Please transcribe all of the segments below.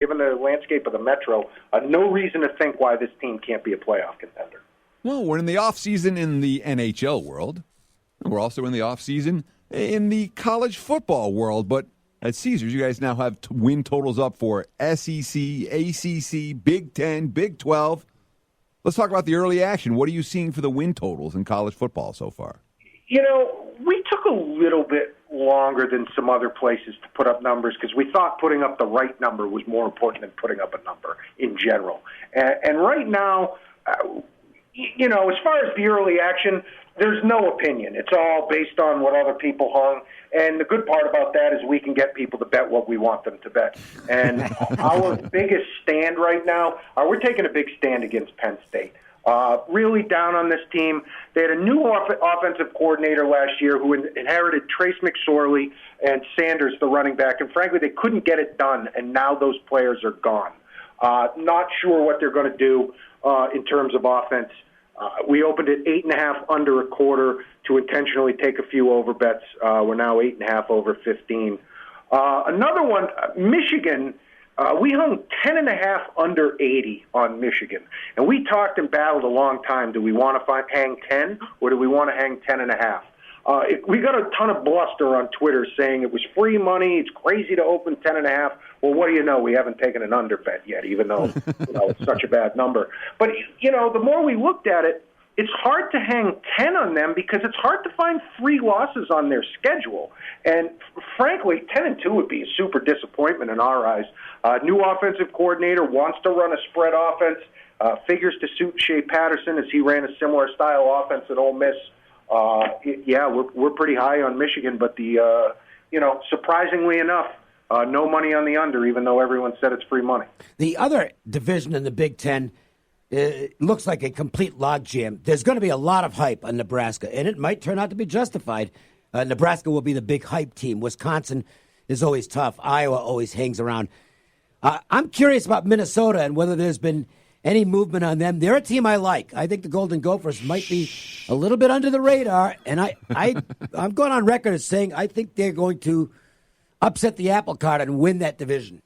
given the landscape of the Metro, no reason to think why this team can't be a playoff contender. Well, we're in the offseason in the NHL world. We're also in the offseason in the college football world. But at Caesars, you guys now have win totals up for SEC, ACC, Big Ten, Big 12. Let's talk about the early action. What are you seeing for the win totals in college football so far? You know, we took a little bit longer than some other places to put up numbers because we thought putting up the right number was more important than putting up a number in general. And right now, you know, as far as the early action, there's no opinion. It's all based on what other people hung. And the good part about that is we can get people to bet what we want them to bet. And our biggest stand right now, we're taking a big stand against Penn State. Really down on this team. They had a new offensive coordinator last year who inherited Trace McSorley and Sanders, the running back. And frankly, they couldn't get it done, and now those players are gone. Not sure what they're going to do in terms of offense. We opened at 8.5 under a quarter to intentionally take a few over bets. We're now 8.5 over 15. Another one, Michigan. We hung 10.5 under 80 on Michigan, and we talked and battled a long time. Do we want to hang 10 or do we want to hang 10.5? We got a ton of bluster on Twitter saying it was free money. It's crazy to open 10.5. Well, what do you know? We haven't taken an under bet yet, even though it's such a bad number. But the more we looked at it, it's hard to hang 10 on them because it's hard to find 3 losses on their schedule. And frankly, 10-2 would be a super disappointment in our eyes. New offensive coordinator wants to run a spread offense, figures to suit Shea Patterson as he ran a similar style offense at Ole Miss. We're pretty high on Michigan, but surprisingly enough, no money on the under, even though everyone said it's free money. The other division in the Big Ten looks like a complete logjam. There's going to be a lot of hype on Nebraska, and it might turn out to be justified. Nebraska will be the big hype team. Wisconsin is always tough. Iowa always hangs around. I'm curious about Minnesota and whether there's been any movement on them. They're a team I like. I think the Golden Gophers might be a little bit under the radar, and I'm going on record as saying I think they're going to upset the apple cart and win that division.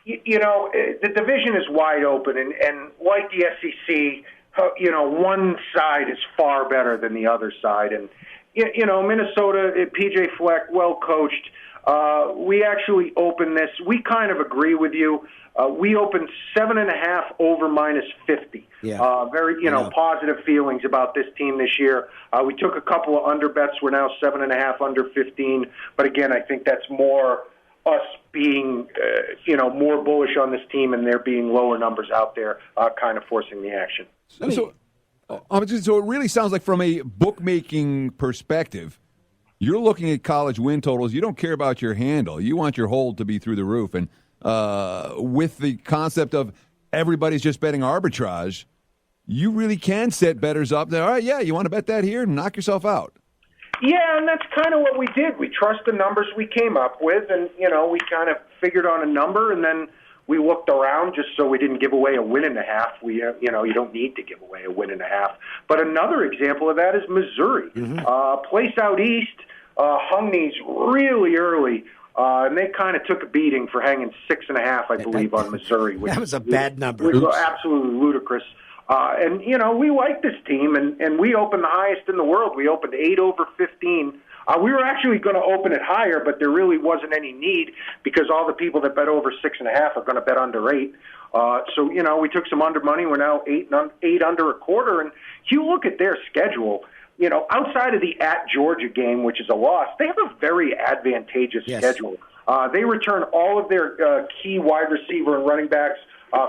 The division is wide open, and like the SEC, one side is far better than the other side. And, Minnesota, P.J. Fleck, well coached. We actually opened this. We kind of agree with you. We opened 7.5 over -50. Yeah. Very, positive feelings about this team this year. We took a couple of under bets. We're now 7.5 under 15. But again, I think that's more us being, more bullish on this team and there being lower numbers out there, kind of forcing the action. So it really sounds like from a bookmaking perspective, you're looking at college win totals. You don't care about your handle. You want your hold to be through the roof. And with the concept of everybody's just betting arbitrage, you really can set bettors up there. All right, yeah, you want to bet that here? Knock yourself out. Yeah, and that's kind of what we did. We trust the numbers we came up with, and, we kind of figured on a number, and then we looked around just so we didn't give away a win and a half. We, you don't need to give away a win and a half. But another example of that is Missouri. Mm-hmm. Place out east hung these really early, and they kind of took a beating for hanging 6.5, I believe, on Missouri. That was a bad number. Which was absolutely ludicrous. And, we like this team, and we opened the highest in the world. We opened 8 over 15. We were actually going to open it higher, but there really wasn't any need because all the people that bet over 6.5 are going to bet under 8. So, we took some under money. We're now 8 under a quarter. And you look at their schedule, outside of the at Georgia game, which is a loss, they have a very advantageous schedule. They return all of their key wide receiver and running backs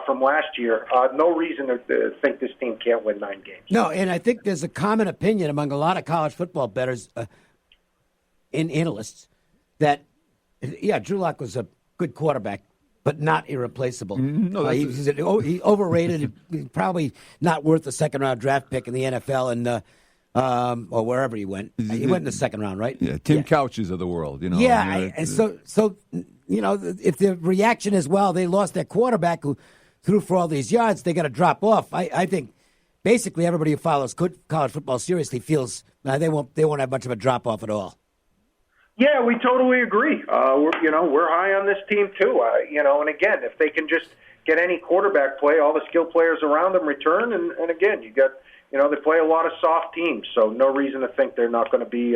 from last year. No reason to think this team can't win 9 games. No, and I think there's a common opinion among a lot of college football bettors and analysts that, Drew Lock was a good quarterback, but not irreplaceable. No, he's overrated. He's probably not worth a second-round draft pick in the NFL and or wherever he went. He went in the second round, right? Yeah, Tim Couches of the world. Yeah, and so if the reaction is, well, they lost their quarterback who threw for all these yards, they got to drop off. I think basically everybody who follows college football seriously feels they won't have much of a drop off at all. Yeah, we totally agree. We're high on this team too. And again, if they can just get any quarterback play, all the skill players around them return, and again, you got, they play a lot of soft teams, so no reason to think they're not going to be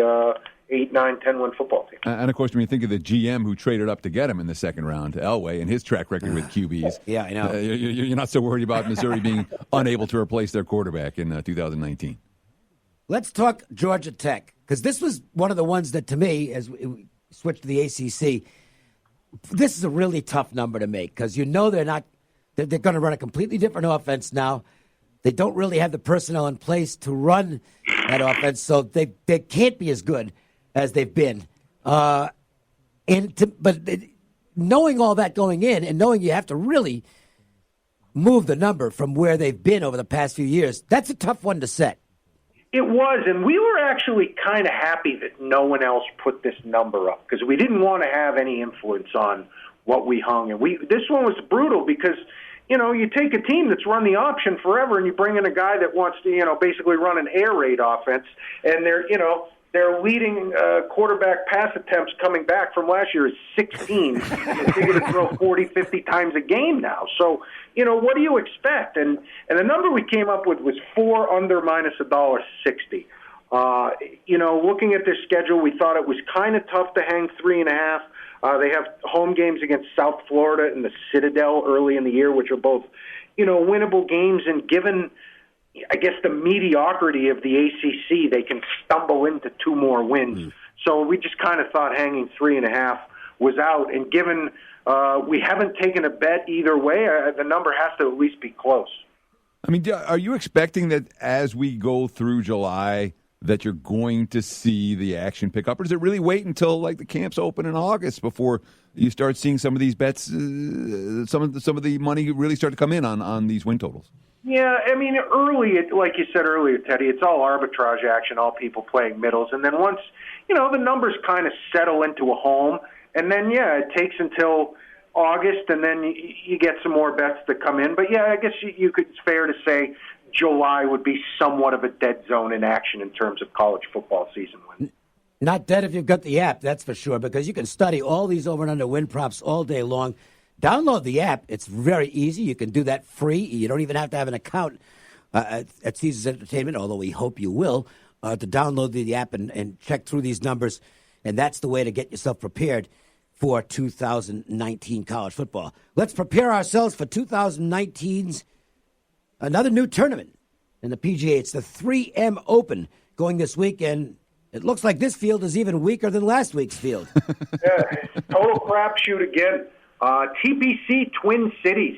8, 9, 10-win football team. And of course, when you think of the GM who traded up to get him in the second round, Elway, and his track record with QBs, yeah, I know. You're not so worried about Missouri being unable to replace their quarterback in 2019. Let's talk Georgia Tech, because this was one of the ones that, to me, as we switch to the ACC, this is a really tough number to make, because they're going to run a completely different offense now. They don't really have the personnel in place to run that offense, so they can't be as good as they've been. But knowing all that going in, and knowing you have to really move the number from where they've been over the past few years, that's a tough one to set. It was, and we were actually kind of happy that no one else put this number up, because we didn't want to have any influence on what we hung. And this one was brutal because, you take a team that's run the option forever and you bring in a guy that wants to, basically run an air raid offense, and their leading quarterback pass attempts coming back from last year is 16. They're going to throw 40, 50 times a game now. So, what do you expect? And the number we came up with was 4 under minus $1.60. Looking at their schedule, we thought it was kind of tough to hang 3.5. They have home games against South Florida and the Citadel early in the year, which are both, winnable games. And given, I guess, the mediocrity of the ACC, they can stumble into 2 more wins. So we just kind of thought hanging 3.5 was out. And given we haven't taken a bet either way, the number has to at least be close. I mean, are you expecting that as we go through July that you're going to see the action pick up? Or does it really wait until the camps open in August before you start seeing some of these bets, some of the money really start to come in on these win totals? Yeah, I mean, early, like you said earlier, Teddy, it's all arbitrage action, all people playing middles. And then once, the numbers kind of settle into a home, and then, it takes until August, and then you get some more bets that come in. But, I guess it's fair to say July would be somewhat of a dead zone in action in terms of college football season wins. Not dead if you've got the app, that's for sure, because you can study all these over and under win props all day long. Download the app. It's very easy. You can do that free. You don't even have to have an account at Caesars Entertainment, although we hope you will, to download the app and check through these numbers. And that's the way to get yourself prepared for 2019 college football. Let's prepare ourselves for 2019's another new tournament in the PGA. It's the 3M Open going this week, and it looks like this field is even weaker than last week's field. Total crapshoot again. TPC Twin Cities,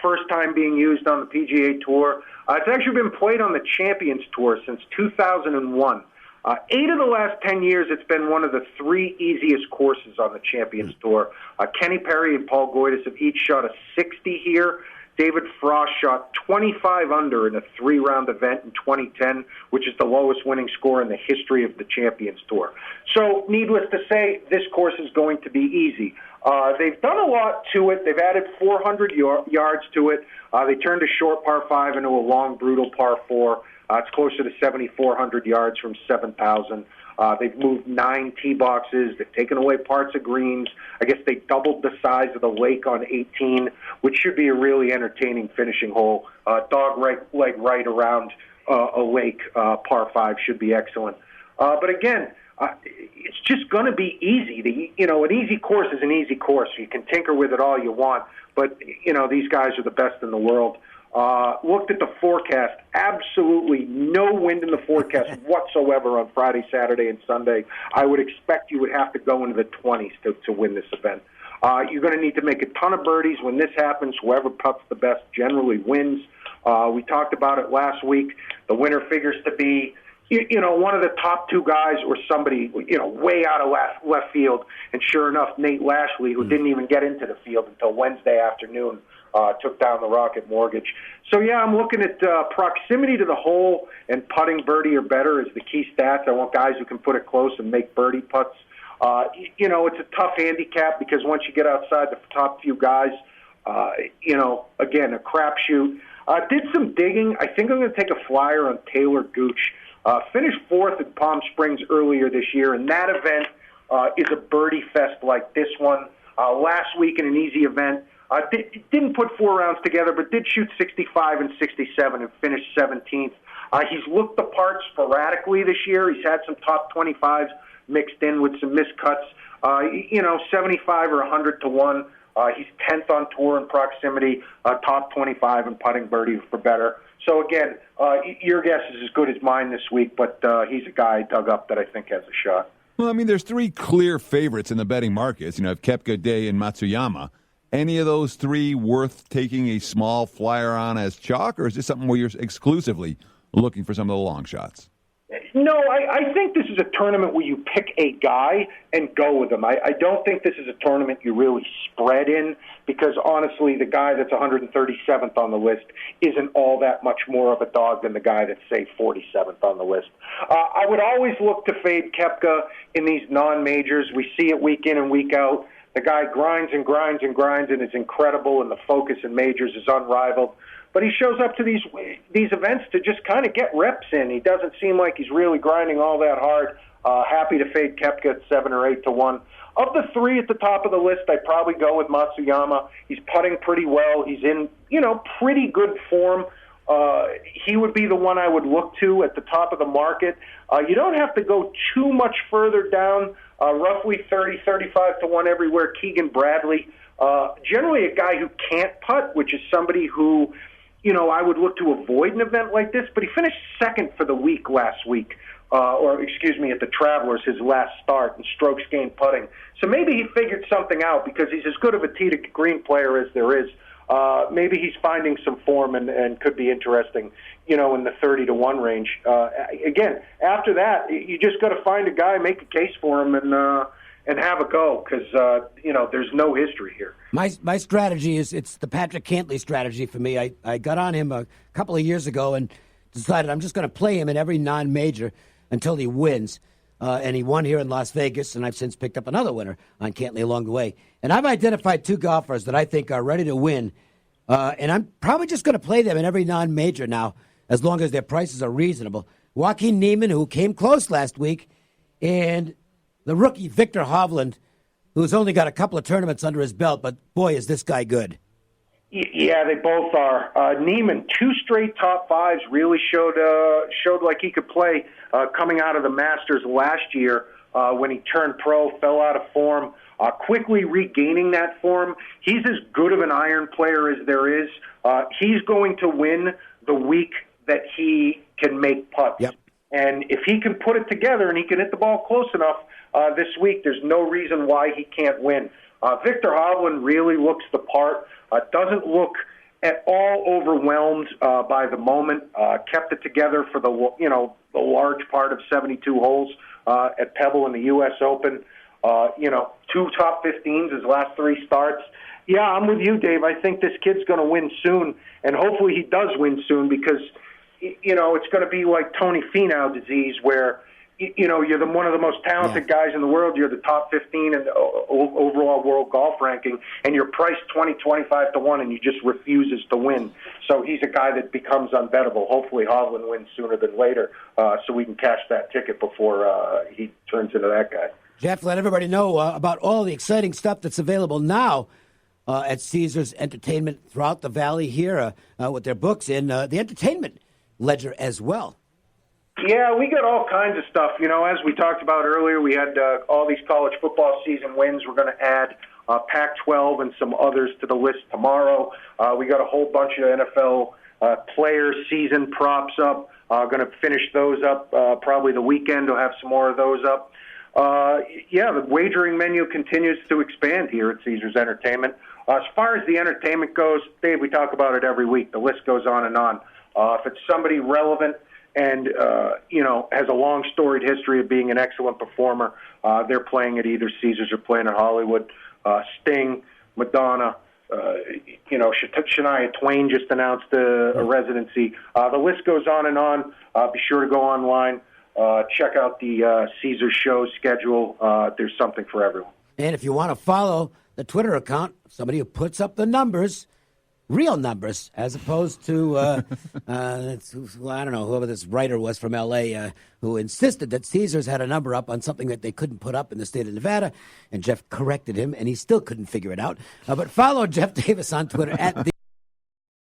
first time being used on the PGA Tour. It's actually been played on the Champions Tour since 2001. 8 of the last 10 years, it's been one of the 3 easiest courses on the Champions Tour. Kenny Perry and Paul Goydes have each shot a 60 here. David Frost shot 25 under in a 3-round event in 2010, which is the lowest winning score in the history of the Champions Tour. So, needless to say, this course is going to be easy. They've done a lot to it. They've added 400 yards to it. They turned a short par 5 into a long, brutal par 4. It's closer to 7,400 yards from 7,000. They've moved 9 tee boxes. They've taken away parts of greens. I guess they doubled the size of the lake on 18, which should be a really entertaining finishing hole. Dog leg right around a lake, par 5 should be excellent. But again, it's just going to be easy. An easy course is an easy course. You can tinker with it all you want, but, these guys are the best in the world. Looked at the forecast, absolutely no wind in the forecast whatsoever on Friday, Saturday, and Sunday. I would expect you would have to go into the 20s to win this event. You're going to need to make a ton of birdies. When this happens, whoever putts the best generally wins. We talked about it last week. The winner figures to be one of the top 2 guys or somebody, way out of left field. And sure enough, Nate Lashley, who didn't even get into the field until Wednesday afternoon, took down the Rocket Mortgage. So, I'm looking at proximity to the hole and putting birdie or better is the key stats. I want guys who can put it close and make birdie putts. It's a tough handicap because once you get outside the top few guys, again, a crapshoot. Did some digging. I think I'm going to take a flyer on Taylor Gooch. Finished 4th at Palm Springs earlier this year. In that event, is a birdie fest like this one. Last week in an easy event, didn't put 4 rounds together, but did shoot 65 and 67 and finished 17th. He's looked the part sporadically this year. He's had some top 25s mixed in with some miscuts. 75 or 100 to 1. He's 10th on tour in proximity, top 25 in putting birdie for better. So again, your guess is as good as mine this week, but he's a guy I dug up that I think has a shot. Well, I mean, there's 3 clear favorites in the betting markets. You have Koepka, Day, and Matsuyama. Any of those 3 worth taking a small flyer on as chalk, or is this something where you're exclusively looking for some of the long shots? No, I think this is a tournament where you pick a guy and go with him. I don't think this is a tournament you really spread in because, honestly, the guy that's 137th on the list isn't all that much more of a dog than the guy that's, say, 47th on the list. I would always look to fade Koepka in these non-majors. We see it week in and week out. The guy grinds and grinds and grinds and is incredible, and the focus in majors is unrivaled. But he shows up to these events to just kind of get reps in. He doesn't seem like he's really grinding all that hard. Happy to fade Koepka at 7 or 8 to 1. Of the 3 at the top of the list, I'd probably go with Matsuyama. He's putting pretty well. He's in, pretty good form. He would be the one I would look to at the top of the market. You don't have to go too much further down, roughly 30, 35 to 1 everywhere. Keegan Bradley, generally a guy who can't putt, which is somebody who, I would look to avoid an event like this, but he finished second for the week last week, at the Travelers, his last start in strokes gained putting. So maybe he figured something out because he's as good of a tee to green player as there is. Maybe he's finding some form and could be interesting, in the 30 to 1 range. Again, after that, you just got to find a guy, make a case for him, and have a go because, there's no history here. My strategy it's the Patrick Cantley strategy for me. I got on him a couple of years ago and decided I'm just going to play him in every non-major until he wins. And he won here in Las Vegas, and I've since picked up another winner on Cantley along the way. And I've identified 2 golfers that I think are ready to win, and I'm probably just going to play them in every non-major now, as long as their prices are reasonable. Joaquin Niemann, who came close last week, and the rookie Victor Hovland, who's only got a couple of tournaments under his belt, but boy, is this guy good. Yeah, they both are. Neiman, 2 straight top 5s, really showed like he could play coming out of the Masters last year when he turned pro, fell out of form, quickly regaining that form. He's as good of an iron player as there is. He's going to win the week that he can make putts. Yep. And if he can put it together and he can hit the ball close enough this week, there's no reason why he can't win. Victor Hovland really looks the part. Doesn't look at all overwhelmed by the moment. Kept it together for the large part of 72 holes at Pebble in the U.S. Open. 2 top 15s his last 3 starts. Yeah, I'm with you, Dave. I think this kid's going to win soon, and hopefully he does win soon because it's going to be like Tony Finau disease where you're one of the most talented guys in the world. You're the top 15 in the overall world golf ranking, and you're priced 20, 25 to 1, and you just refuses to win. So he's a guy that becomes unbettable. Hopefully Hovland wins sooner than later so we can cash that ticket before he turns into that guy. Jeff, let everybody know about all the exciting stuff that's available now at Caesars Entertainment throughout the valley here with their books in the entertainment ledger as well. Yeah, we got all kinds of stuff. As we talked about earlier, we had all these college football season wins. We're going to add Pac-12 and some others to the list tomorrow. We got a whole bunch of NFL player season props up. Going to finish those up probably the weekend. We'll have some more of those up. The wagering menu continues to expand here at Caesars Entertainment. As far as the entertainment goes, Dave, we talk about it every week. The list goes on and on. If it's somebody relevant and, has a long storied history of being an excellent performer, they're playing at either Caesars or playing at Hollywood. Sting, Madonna, Shania Twain just announced a residency. The list goes on and on. Be sure to go online. Check out the Caesars show schedule. There's something for everyone. And if you want to follow the Twitter account, somebody who puts up the numbers, real numbers as opposed to, I don't know, whoever this writer was from L.A. Who insisted that Caesars had a number up on something that they couldn't put up in the state of Nevada, and Jeff corrected him, and he still couldn't figure it out. But follow Jeff Davis on Twitter at